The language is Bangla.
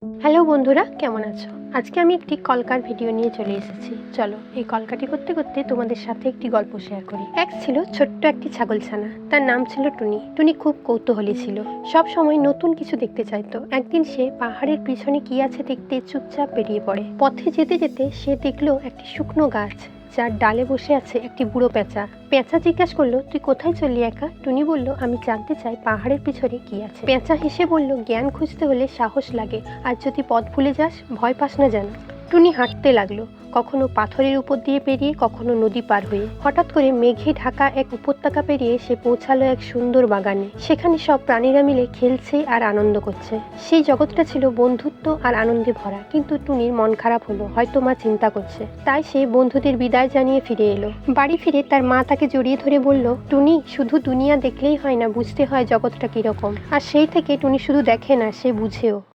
হ্যালো বন্ধুরা, কেমন আছো? আজকে আমি একটি কলকার ভিডিও নিয়ে চলে এসেছি। চলো এই কলকাটি করতে করতে তোমাদের সাথে একটি গল্প শেয়ার করি। এক ছিল ছোট্ট একটি ছাগলছানা, তার নাম ছিল টুনি। টুনি খুব কৌতূহলী ছিল, সব সময় নতুন কিছু দেখতে চাইতো। একদিন সে পাহাড়ের পিছনে কি আছে দেখতে চুপচাপ বেরিয়ে পড়ে। পথে যেতে যেতে সে দেখলো একটি শুকনো গাছ, যার ডালে বসে আছে একটি বুড়ো পেঁচা। পেঁচা জিজ্ঞাসা করলো, তুই কোথায় চললি একা? টুনি বলল, আমি জানতে চাই পাহাড়ের পিছনে কি আছে। পেঁচা হেসে বলল, জ্ঞান খুঁজতে হলে সাহস লাগে, আর যদি পথ ভুলে যাস ভয় পাস না যেন। টুনি হাঁটতে লাগলো, কখনো পাথরের উপর দিয়ে পেরিয়ে, কখনো নদী পার হয়ে। হঠাৎ করে মেঘে ঢাকা এক উপত্যকা পেরিয়ে সে পৌঁছালো এক সুন্দর বাগানে। সেখানে সব প্রাণীরা মিলে খেলছে আর আনন্দ করছে। সেই জগৎটা ছিল বন্ধুত্ব আর আনন্দে ভরা। কিন্তু টুনির মন খারাপ হলো, হয়তো মা চিন্তা করছে। তাই সে বন্ধুদের বিদায় জানিয়ে ফিরে এলো। বাড়ি ফিরে তার মা তাকে জড়িয়ে ধরে বলল, টুনি, শুধু দুনিয়া দেখলেই হয় না, বুঝতে হয় জগৎটা কিরকম। আর সেই থেকে টুনি শুধু দেখে না, সে বুঝেও।